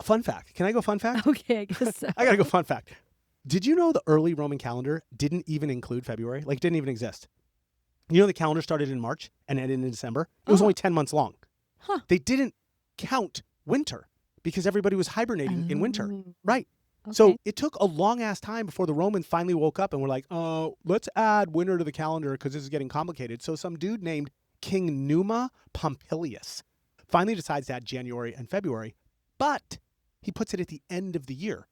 fun fact. Can I go fun fact? Okay, I guess so. I got to go fun fact. Did you know the early Roman calendar didn't even include February? Like, didn't even exist. You know the calendar started in March and ended in December? It was only 10 months long. Huh. They didn't count winter because everybody was hibernating in winter. Right. Okay. So it took a long-ass time before the Romans finally woke up and were like, oh, let's add winter to the calendar because this is getting complicated. So some dude named King Numa Pompilius finally decides to add January and February, but he puts it at the end of the year.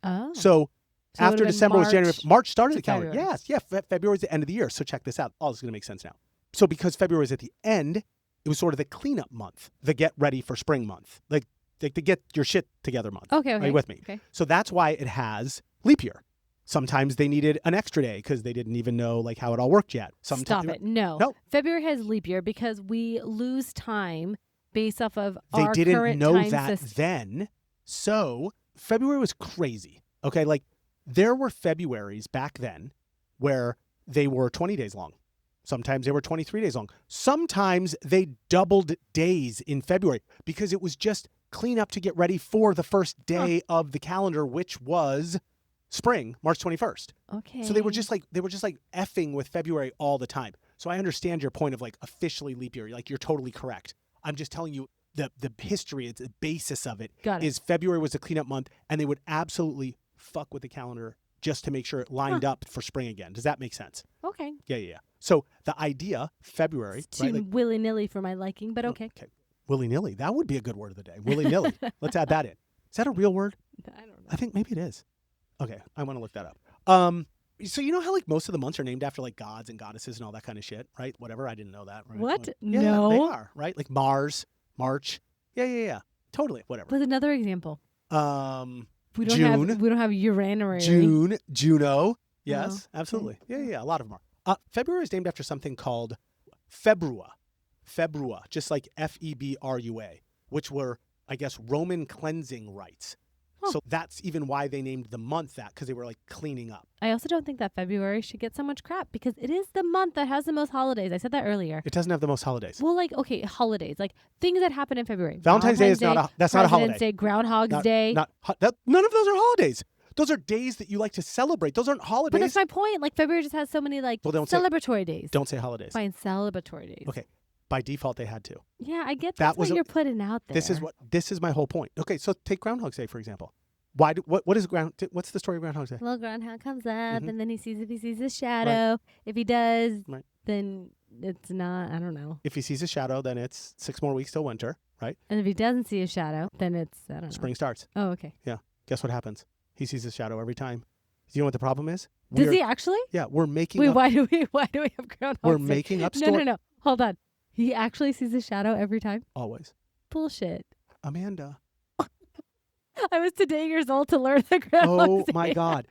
Oh. So it after would've been December was January. March started to the calendar. February. Yes. Yeah. February is the end of the year. So check this out. All this is going to make sense now. So because February is at the end, it was sort of the cleanup month, the get ready for spring month, like the get your shit together month. Okay. Are you with me? Okay. So that's why it has leap year. Sometimes they needed an extra day because they didn't even know like how it all worked yet. Stop it. No. Nope. February has leap year because we lose time based off of They our didn't current know time that system. then. So February was crazy. Okay. Like there were Februaries back then where they were 20 days long. Sometimes they were 23 days long. Sometimes they doubled days in February because it was just clean up to get ready for the first day of the calendar, which was spring, March 21st. Okay. So they were just like effing with February all the time. So I understand your point of like officially leap year. Like you're totally correct. I'm just telling you the history, it's the basis of it is February was the cleanup month and they would absolutely fuck with the calendar just to make sure it lined up for spring again. Does that make sense? Okay. Yeah. So the idea, February. It's too willy-nilly for my liking, but okay. Okay. Willy-nilly. That would be a good word of the day. Willy-nilly. Let's add that in. Is that a real word? I don't know. I think maybe it is. Okay. I want to look that up. So you know how like most of the months are named after like gods and goddesses and all that kind of shit, right? Whatever. I didn't know that. Right? What? Yeah, No. they are, right? Like Mars, March. Yeah. Totally. Whatever. What's another example? We don't June. have Uranary. June, Juno. Yes, absolutely. Yeah. A lot of them are. February is named after something called Februa, just like Februa, which were, I guess, Roman cleansing rites. So that's even why they named the month that, because they were like cleaning up. I also don't think that February should get so much crap because it is the month that has the most holidays. I said that earlier. It doesn't have the most holidays. Well, like, okay, holidays, like things that happen in February. Valentine's Day is not a holiday. President's Day, Groundhog's Day. None of those are holidays. Those are days that you like to celebrate. Those aren't holidays. But that's my point. Like February just has so many like celebratory days. Don't say holidays. Fine, celebratory days. Okay. By default, they had to. Yeah, I get that's what you're putting out there. This is my whole point. Okay, so take Groundhog's Day, for example. What's the story of Groundhog's Day? Little groundhog comes up and then he sees his shadow. Right. If he does, then it's not, I don't know. If he sees a shadow, then it's 6 more weeks till winter, right? And if he doesn't see a shadow, then it's, I don't know. Spring starts. Oh, okay. Yeah. Guess what happens? He sees his shadow every time. Do you know what the problem is? Does he actually? Yeah, we're making Wait, why do we have Groundhog's We're Day? making up No. Hold on. He actually sees his shadow every time? Always. Bullshit. Amanda. I was today years old to learn the Groundhog's Day. Oh, my God.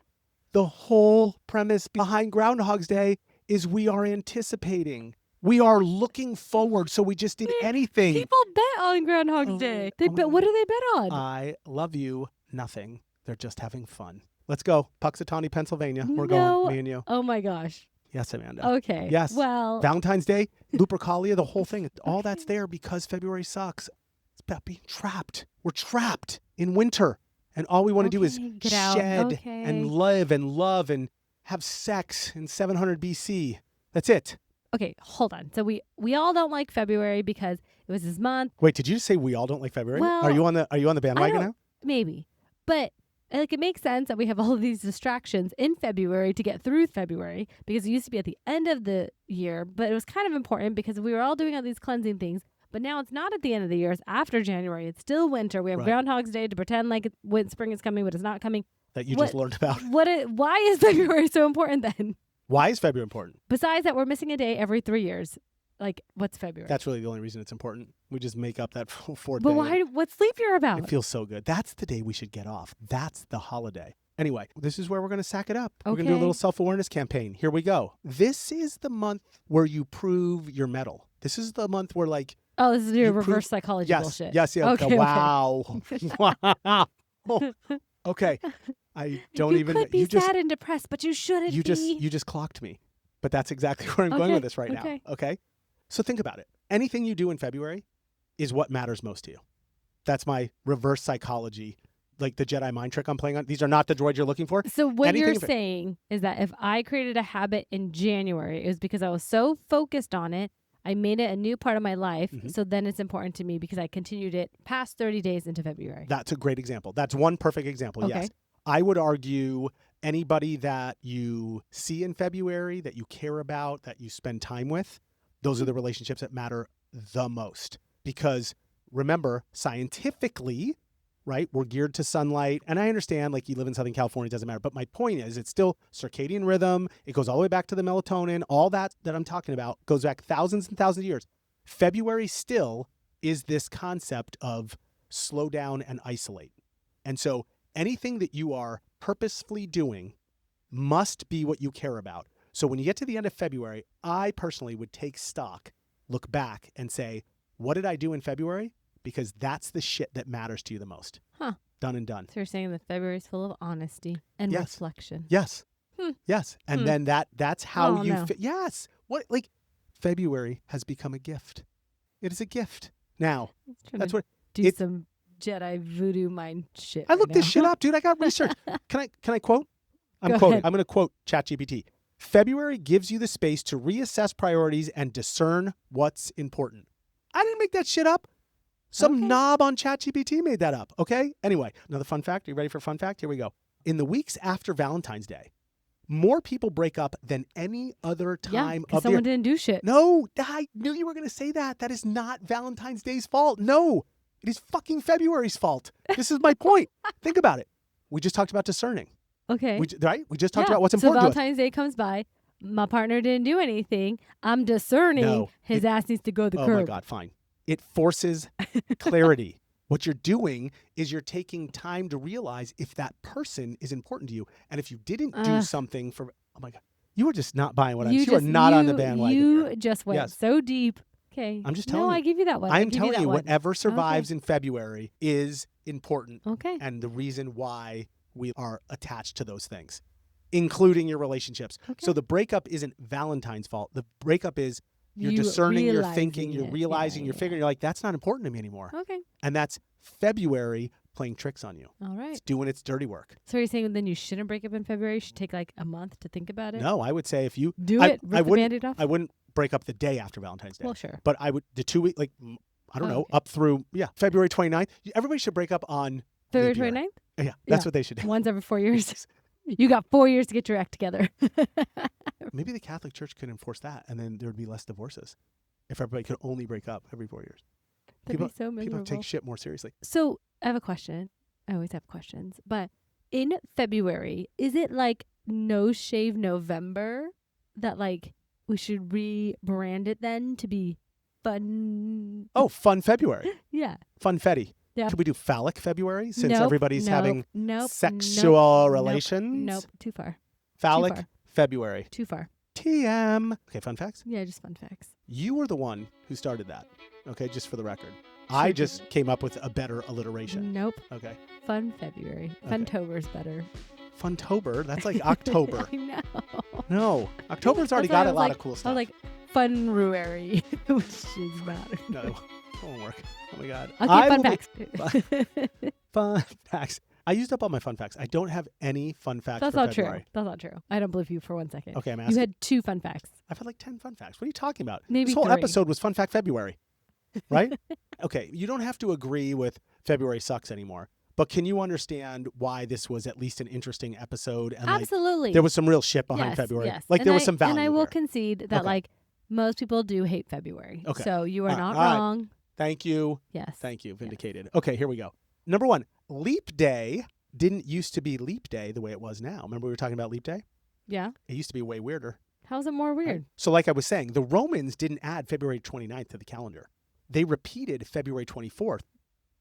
The whole premise behind Groundhog's Day is we are anticipating. We are looking forward, so we just did anything. People bet on Groundhog's Day. What do they bet on? I love you. Nothing. They're just having fun. Let's go. Puxatawny, Pennsylvania. We're going, me and you. Oh, my gosh. Yes, Amanda. Okay. Yes. Well. Valentine's Day, Lupercalia, the whole thing. All that's there because February sucks. It's about being trapped. We're trapped in winter. And all we want to do is shed and live and love and have sex in 700 BC. That's it. Okay, hold on. So we all don't like February because it was his month. Wait, did you just say we all don't like February? Well, are you on the bandwagon now? Maybe. But like it makes sense that we have all of these distractions in February to get through February because it used to be at the end of the year, but it was kind of important because we were all doing all these cleansing things. But now it's not at the end of the year. It's after January. It's still winter. We have Groundhog's Day to pretend like spring is coming, but it's not coming. That you just learned about. Why is February so important then? Why is February important? Besides that, we're missing a day every 3 years. Like, what's February? That's really the only reason it's important. We just make up that 4th day. But why? What's leap year about? It feels so good. That's the day we should get off. That's the holiday. Anyway, this is where we're going to sack it up. Okay. We're going to do a little self-awareness campaign. Here we go. This is the month where you prove your mettle. This is the month where like, oh, this is your reverse psychology bullshit. Yes. Okay, wow. Wow. Okay. I don't even. You could be sad and depressed, but you shouldn't be. You just clocked me. But that's exactly where I'm going with this right now. Okay. So think about it. Anything you do in February is what matters most to you. That's my reverse psychology like the Jedi mind trick I'm playing on. These are not the droids you're looking for. So what Anything you're if it- saying is that if I created a habit in January, it was because I was so focused on it. I made it a new part of my life. Mhm. So then it's important to me because I continued it past 30 days into February. That's a great example. That's one perfect example. Okay. Yes. I would argue anybody that you see in February, that you care about, that you spend time with, those are the relationships that matter the most. Because remember, scientifically, right, we're geared to sunlight. And I understand, like, you live in Southern California, it doesn't matter. But my point is, it's still circadian rhythm. It goes all the way back to the melatonin. All that I'm talking about goes back thousands and thousands of years. February still is this concept of slow down and isolate. And so anything that you are purposefully doing must be what you care about. So when you get to the end of February, I personally would take stock, look back and say, what did I do in February? Because that's the shit that matters to you the most. Huh. Done and done. So you're saying that February is full of honesty and Yes. reflection. Yes. Hmm. Yes. And Hmm. then that's how Oh, you no. yes. What, like, February has become a gift. It is a gift. Now, Let's try that's to what do it- some Jedi voodoo mind shit. I right looked this now. shit up, dude. I got research. Can I quote? I'm Go quoting. ahead. I'm going to quote ChatGPT. February gives you the space to reassess priorities and discern what's important. I didn't make that shit up. Some Okay. knob on ChatGPT made that up. Okay. Anyway, another fun fact. Are you ready for a fun fact? Here we go. In the weeks after Valentine's Day, more people break up than any other Yeah, time because of the year. someone didn't do shit. No, I knew you were going to say that. That is not Valentine's Day's fault. No, it is fucking February's fault. This is my point. Think about it. We just talked about discerning. Okay. Right? We just talked Yeah. about what's So important to us. Valentine's Day comes by. My partner didn't do anything. I'm discerning. No, His ass needs to go to the Oh curb. my God, fine. It forces clarity. What you're doing is you're taking time to realize if that person is important to you. And if you didn't do something for, oh my God, you are just not buying what I'm saying. You are not on the bandwagon. You here. just went Yes. so deep. Okay. I'm just telling No, you. I give you that one. I'm give telling that you, one. whatever survives in February is important Okay. and the reason why we are attached to those things, including your relationships. Okay. So the breakup isn't Valentine's fault. The breakup is you're You discerning, you're realizing thinking, you're it. realizing, Yeah, you're yeah. figuring, you're like, that's not important to me anymore. Okay. And that's February playing tricks on you. All right. It's doing its dirty work. So are you saying then you shouldn't break up in February? You should take like a month to think about it? No, I would say if you Do I, it. I Rip the wouldn't, Band-Aid off? I wouldn't break up the day after Valentine's Day. Well, sure. But I would, the 2 week, like, I don't Oh, know, okay. up through, February 29th. Everybody should break up on February leap year. 29th? Yeah, that's Yeah. what they should do. Once every 4 years. You got 4 years to get your act together. Maybe the Catholic Church could enforce that, and then there would be less divorces if everybody could only break up every 4 years. That'd be so People miserable. take shit more seriously. So I have a question. I always have questions. But in February, is it like No Shave November that like we should rebrand it then to be fun? Oh, fun February. Yeah. Funfetti. Yeah. Could we do phallic February since Nope, everybody's nope, having nope, sexual nope, relations? Nope. Too far. Phallic far. February. Too far. TM. Okay, fun facts. Yeah, just fun facts. You were the one who started that. Okay, just for the record. Sure I did. just came up with a better alliteration. Nope. Okay. Fun February. Funtober's better. Funtober? That's like October. I know. No. October's already That's why got I a was lot like- of cool I stuff. was like Funruary, which is not. No, it won't work. Oh my God. Okay, I fun will facts. be- Fun facts. I used up all my fun facts. I don't have any fun facts That's for not February. true. That's not true. I don't believe you for 1 second. Okay, I'm You asking. had 2 fun facts. I've had like 10 fun facts. What are you talking about? Maybe this whole 3. episode was Fun Fact February, right? Okay, you don't have to agree with February sucks anymore, but can you understand why this was at least an interesting episode? And Absolutely. like, there was some real shit behind Yes, February. yes. Like And there was I- some value And I will there. concede that Okay. like most people do hate February. Okay. So you are All right, not all right. wrong. Thank you. Yes. Thank you. Vindicated. Okay, here we go. Number 1, Leap Day didn't used to be Leap Day the way it was now. Remember we were talking about Leap Day? Yeah. It used to be way weirder. How's it more right? weird? So like I was saying, the Romans didn't add February 29th to the calendar. They repeated February 24th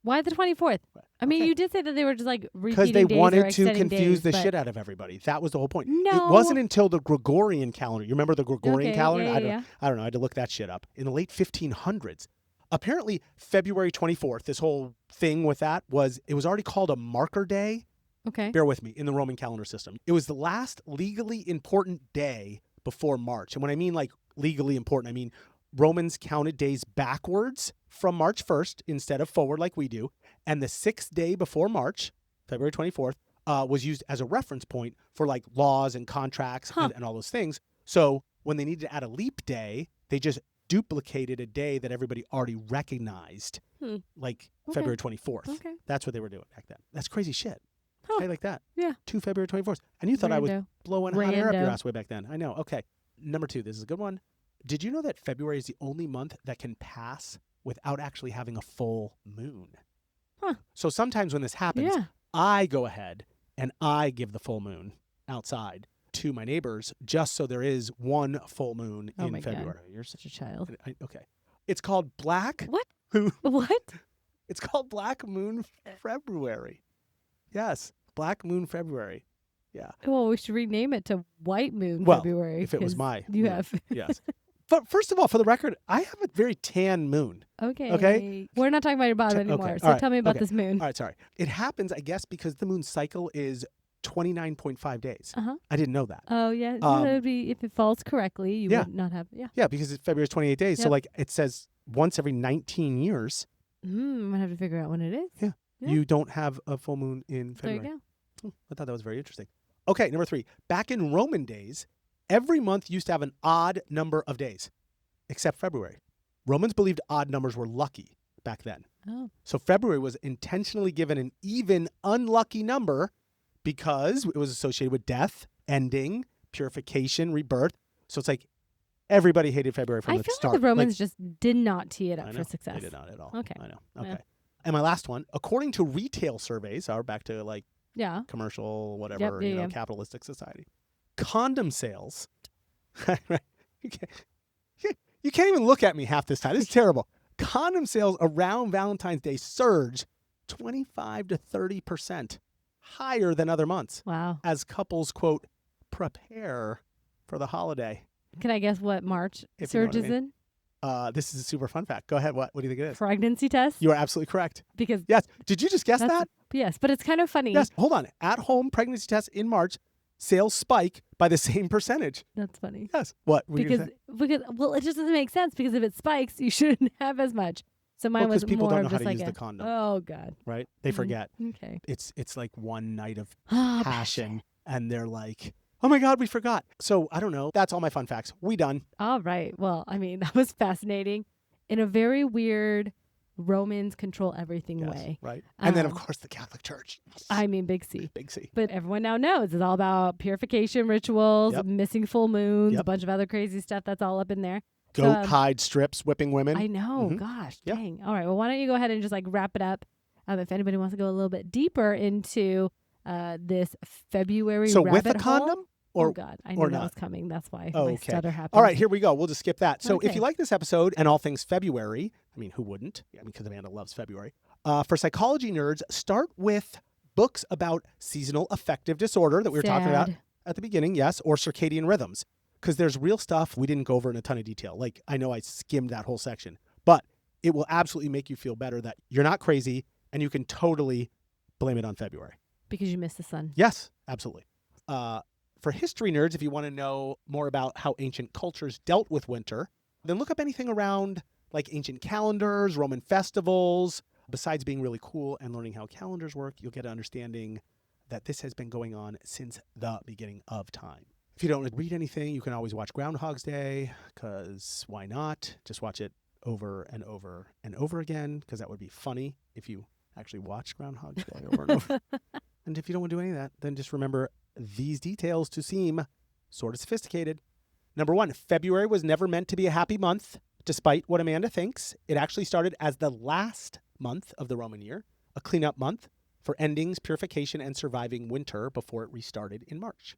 Why the 24th? I mean, Okay. you did say that they were just like because repeating they days or wanted to extending confuse days, the but- shit out of everybody. That was the whole point. No. It wasn't until the Gregorian calendar. You remember the Gregorian Okay, calendar? yeah. I don't know. I had to look that shit up. In the late 1500s. Apparently, February 24th, this whole thing with that it was already called a marker day. Okay. Bear with me, in the Roman calendar system. It was the last legally important day before March. And when I mean like legally important, I mean Romans counted days backwards from March 1st instead of forward like we do. And the 6th day before March, February 24th, was used as a reference point for like laws and contracts and all those things. So when they needed to add a leap day, they just duplicated a day that everybody already recognized, like February 24th. Okay. That's what they were doing back then. That's crazy shit. Huh. Hey, like that. Yeah. 2 February 24th. And you thought I was Rando. blowing hot air up your Rando. ass way back then. I know. Okay. Number 2. This is a good one. Did you know that February is the only month that can pass without actually having a full moon? Huh. So sometimes when this happens, Yeah. I go ahead and I give the full moon outside to my neighbors just so there is one full moon Oh in my February. God. You're such a child. Okay. It's called Black. What? Moon. What? It's called Black Moon February. Yes. Black Moon February. Yeah. Well, we should rename it to White Moon Well, February. if it was 'cause my You moon. have. Yes. But first of all, for the record, I have a very tan moon. Okay. Okay. We're not talking about your body anymore. okay. So All right. tell me about Okay. this moon. All right, sorry. It happens, I guess, because the moon cycle is 29.5 days. Uh-huh. I didn't know that. Oh, yeah. Um, That would be, if it falls correctly, you yeah. would not have. Yeah. Yeah, because February is 28 days. So Yep. like it says once every 19 years, I'm going to have to figure out when it is. Yeah. Yeah. you don't have a full moon in There February. you go. I thought that was very interesting. Okay, number 3. Back in Roman days, every month used to have an odd number of days, except February. Romans believed odd numbers were lucky back then. Oh. So February was intentionally given an even unlucky number because it was associated with death, ending, purification, rebirth. So it's like everybody hated February from I the feel start. like the Romans just did not tee it I up know, for success. They did not at all. Okay. I know. Yeah. Okay. And my last one, according to retail surveys, are back to like Yeah. commercial, whatever, yeah. capitalistic society. Condom sales. Right? You can't even look at me half this time. This is terrible. Condom sales around Valentine's Day surge 25 to 30% higher than other months Wow. as couples, quote, prepare for the holiday. Can I guess what March If you know what I surges mean. This is a super fun fact. Go ahead. What do you think it in? is? Pregnancy test? You are absolutely correct. Because Yes. Did you just guess that's, that? yes, but it's kind of funny. Yes. Hold on. At-home pregnancy tests in March, sales spike by the same percentage. That's funny. Yes. What were you gonna say? Because well, it just doesn't make sense because if it spikes, you shouldn't have as much. So mine Well, 'cause was people more don't know of how just to like use a, the condom. oh God. Right? They Mhm. forget. Okay. It's like one night of Ah, passion, and they're like, oh my God, we forgot. So I don't know. That's all my fun facts. We done. All right. Well, I mean, that was fascinating in a very weird Romans control everything Yes, way. right. And then, of Um, course, the Catholic Church. I mean, big C. Big C. But everyone now knows it's all about purification rituals, Yep. missing full moons, a Yep. bunch of other crazy stuff that's all up in there. Goat So, hide strips, whipping women. I know. Mhm. Gosh, Yeah. dang. All right. Well, why don't you go ahead and just like wrap it up? If anybody wants to go a little bit deeper into this February So rabbit with a hole. condom? Oh Or God, I or knew that not? was coming. That's why Oh, my okay. stutter happened. All right, here we go. We'll just skip that. So if Okay. you like this episode and all things February, I mean, who wouldn't? I mean, because Amanda loves February. For psychology nerds, start with books about seasonal affective disorder that we were talking about Sad. at the beginning, yes, or circadian rhythms, because there's real stuff we didn't go over in a ton of detail. Like, I know I skimmed that whole section, but it will absolutely make you feel better that you're not crazy and you can totally blame it on February. Because you missed the sun. Yes, absolutely. For history nerds, if you want to know more about how ancient cultures dealt with winter, then look up anything around like ancient calendars, Roman festivals. Besides being really cool and learning how calendars work, you'll get an understanding that this has been going on since the beginning of time. If you don't read anything, you can always watch Groundhog's Day, because why not? Just watch it over and over and over again, because that would be funny if you actually watch Groundhog's Day over and over. And if you don't want to do any of that, then just remember these details to seem sort of sophisticated. Number 1, February was never meant to be a happy month, despite what Amanda thinks. It actually started as the last month of the Roman year, a cleanup month for endings, purification, and surviving winter before it restarted in March.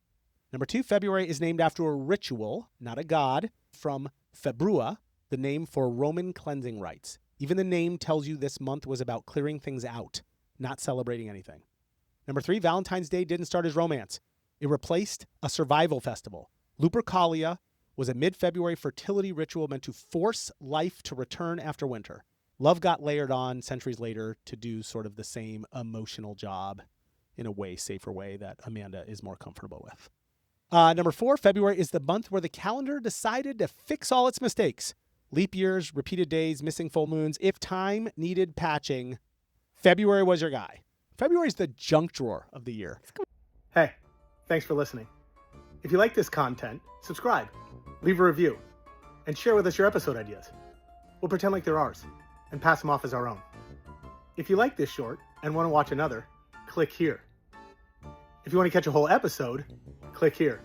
Number 2, February is named after a ritual, not a god, from Februa, the name for Roman cleansing rites. Even the name tells you this month was about clearing things out, not celebrating anything. Number 3, Valentine's Day didn't start as romance. It replaced a survival festival. Lupercalia was a mid-February fertility ritual meant to force life to return after winter. Love got layered on centuries later to do sort of the same emotional job in a way safer way that Amanda is more comfortable with. Number 4, February is the month where the calendar decided to fix all its mistakes. Leap years, repeated days, missing full moons. If time needed patching, February was your guy. February's the junk drawer of the year. Hey, thanks for listening. If you like this content, subscribe, leave a review, and share with us your episode ideas. We'll pretend like they're ours and pass them off as our own. If you like this short and want to watch another, click here. If you want to catch a whole episode, click here.